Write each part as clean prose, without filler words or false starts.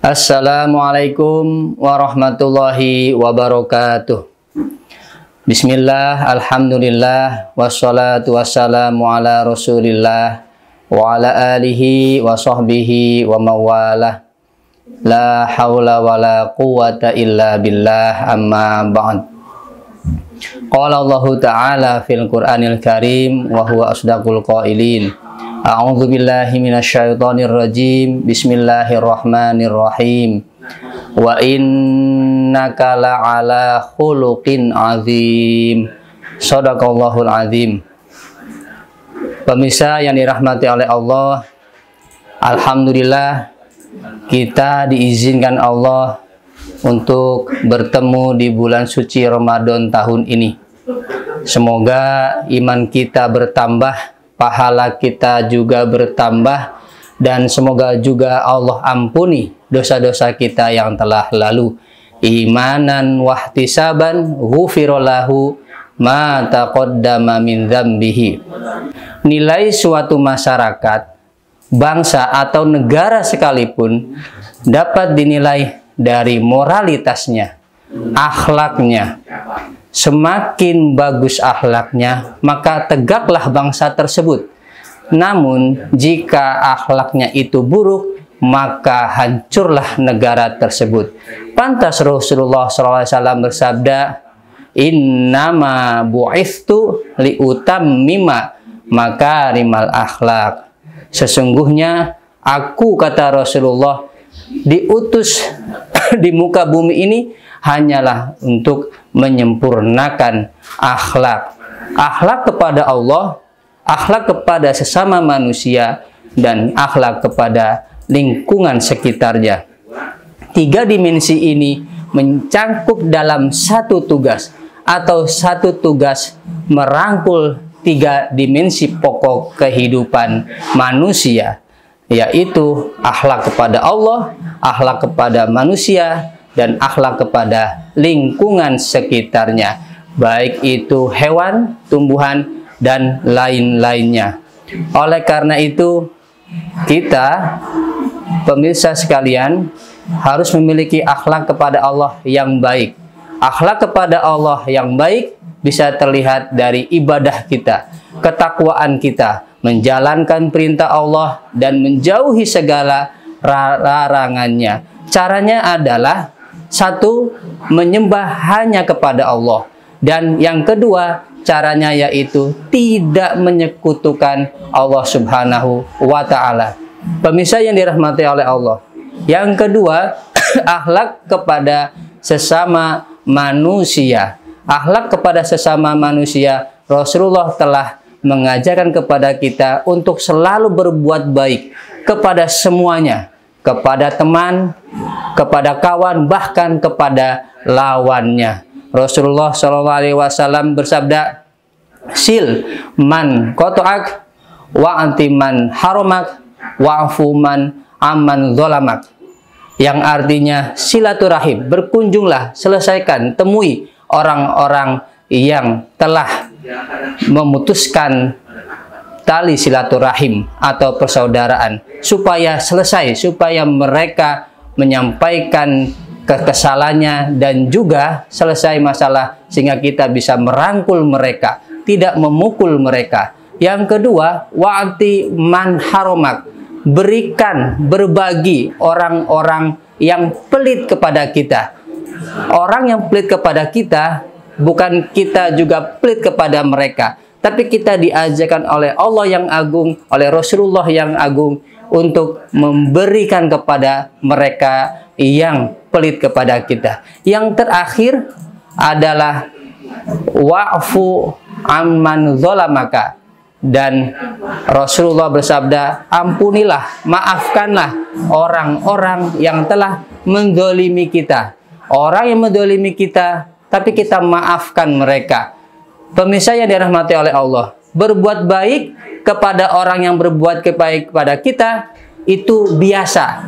Assalamualaikum warahmatullahi wabarakatuh. Bismillah, alhamdulillah, wassalatu wassalamu ala rasulillah wa ala alihi wa sahbihi wa mawalah. La hawla wa la quwata illa billah, amma ba'd. Qala Allah Ta'ala fil Qur'anil Karim wa huwa asdaqul qailin. A'udzu billahi minasyaitonir rajim. Bismillahirrahmanirrahim. Wa innaka la'ala khuluqin azim. Shadaqallahul azim. Pemirsa yang dirahmati oleh Allah, alhamdulillah kita diizinkan Allah untuk bertemu di bulan suci Ramadan tahun ini. Semoga iman kita bertambah, pahala kita juga bertambah, dan semoga juga Allah ampuni dosa-dosa kita yang telah lalu. Imanan wahtisaban ghufirallahu ma taqaddama min dzambihi. Nilai suatu masyarakat, bangsa atau negara sekalipun dapat dinilai dari moralitasnya, akhlaknya. Semakin bagus akhlaknya, maka tegaklah bangsa tersebut. Namun, jika akhlaknya itu buruk, maka hancurlah negara tersebut. Pantas Rasulullah SAW bersabda, "Innama bu'ithtu liutammima makarimal akhlak." Sesungguhnya aku, kata Rasulullah, diutus di muka bumi ini hanyalah untuk menyempurnakan akhlak. Akhlak kepada Allah, akhlak kepada sesama manusia, dan akhlak kepada lingkungan sekitarnya. Tiga dimensi ini mencangkup dalam satu tugas, atau satu tugas merangkul tiga dimensi pokok kehidupan manusia, yaitu akhlak kepada Allah, akhlak kepada manusia, dan akhlak kepada lingkungan sekitarnya, baik itu hewan, tumbuhan, dan lain-lainnya. Oleh karena itu, kita, pemirsa sekalian, harus memiliki akhlak kepada Allah yang baik. Akhlak kepada Allah yang baik bisa terlihat dari ibadah kita, ketakwaan kita, menjalankan perintah Allah dan menjauhi segala larangannya. Caranya adalah satu, menyembah hanya kepada Allah, dan yang kedua, caranya yaitu tidak menyekutukan Allah Subhanahu wa Ta'ala. Pemirsa yang dirahmati oleh Allah, yang kedua, akhlak kepada sesama manusia. Akhlak kepada sesama manusia, Rasulullah telah mengajarkan kepada kita untuk selalu berbuat baik kepada semuanya, kepada teman, kepada kawan, bahkan kepada lawannya. Rasulullah SAW bersabda, "Sil man qata'ak wa anti man haramak wa'fu man amman zalamak." Yang artinya silaturahim, berkunjunglah, selesaikan, temui orang-orang yang telah memutuskan tali silaturahim atau persaudaraan, supaya selesai, supaya mereka menyampaikan kesalahannya dan juga selesai masalah, sehingga kita bisa merangkul mereka, tidak memukul mereka. Yang kedua, wa'ati man haramak, berikan, berbagi orang-orang yang pelit kepada kita. Orang yang pelit kepada kita, bukan kita juga pelit kepada mereka, tapi kita diajarkan oleh Allah yang agung, oleh Rasulullah yang agung, untuk memberikan kepada mereka yang pelit kepada kita. Yang terakhir adalah wa'fu amman zalamaka, dan Rasulullah bersabda, ampunilah, maafkanlah orang-orang yang telah menzalimi kita. Orang yang menzalimi kita, tapi kita maafkan mereka. Pemirsa yang dirahmati oleh Allah, berbuat baik kepada orang yang berbuat baik kepada kita itu biasa.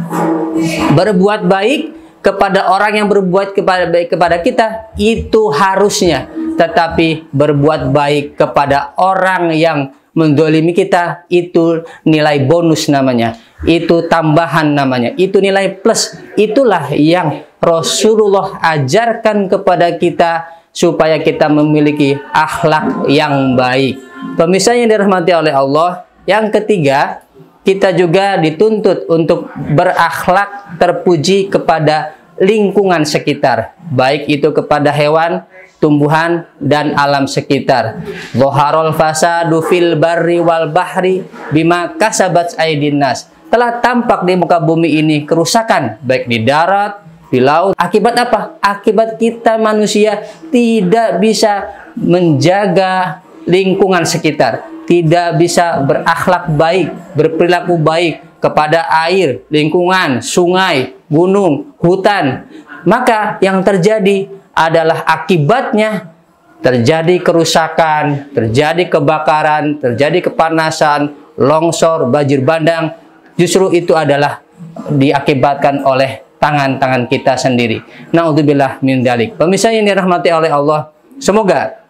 Berbuat baik kepada orang yang berbuat baik kepada kita itu harusnya. Tetapi berbuat baik kepada orang yang mendolimi kita, itu nilai bonus namanya, itu tambahan namanya, itu nilai plus. Itulah yang Rasulullah ajarkan kepada kita supaya kita memiliki akhlak yang baik. Pemirsa yang dirahmati oleh Allah, yang ketiga, kita juga dituntut untuk berakhlak terpuji kepada lingkungan sekitar, baik itu kepada hewan, tumbuhan, dan alam sekitar. Dhaharul fasadu fil barri wal bahri bima kasabat aydin nas. Telah tampak di muka bumi ini kerusakan, baik di darat, di laut. Akibat apa? Akibat kita manusia tidak bisa menjaga lingkungan sekitar, tidak bisa berakhlak baik, berperilaku baik kepada air, lingkungan, sungai, gunung, hutan. Maka yang terjadi adalah akibatnya terjadi kerusakan, terjadi kebakaran, terjadi kepanasan, longsor, banjir bandang. Justru itu adalah diakibatkan oleh tangan-tangan kita sendiri. Naudzubillah min dzalik. Pemirsa yang dirahmati oleh Allah, semoga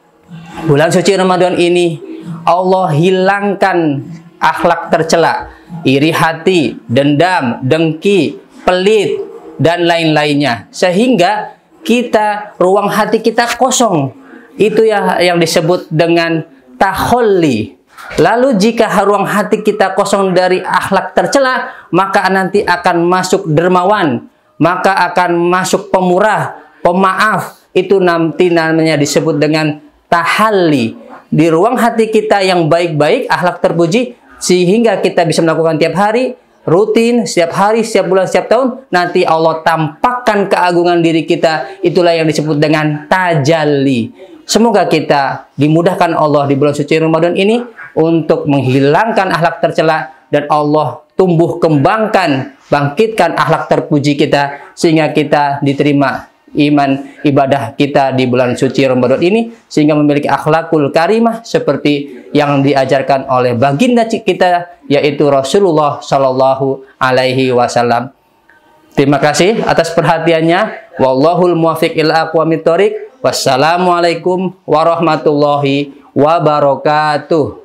bulan suci Ramadan ini Allah hilangkan akhlak tercela, iri hati, dendam, dengki, pelit, dan lain-lainnya, sehingga kita, ruang hati kita kosong. Itu ya yang disebut dengan taholli. Lalu jika ruang hati kita kosong dari akhlak tercela, maka nanti akan masuk dermawan, maka akan masuk pemurah, pemaaf. Itu nanti namanya disebut dengan tahalli. Di ruang hati kita yang baik-baik, akhlak terpuji, sehingga kita bisa melakukan tiap hari, rutin, setiap hari, setiap bulan, setiap tahun. Nanti Allah tampakkan keagungan diri kita. Itulah yang disebut dengan tajalli. Semoga kita dimudahkan Allah di bulan suci Ramadan ini untuk menghilangkan akhlak tercela, dan Allah tumbuh kembangkan, bangkitkan akhlak terpuji kita, sehingga kita diterima iman ibadah kita di bulan suci Ramadan ini, sehingga memiliki akhlakul karimah seperti yang diajarkan oleh baginda kita, yaitu Rasulullah Shallallahu Alaihi Wasallam. Terima kasih atas perhatiannya. Wallahul muwaffiq ila aqwamit thoriq. Wassalamualaikum warahmatullahi wabarakatuh.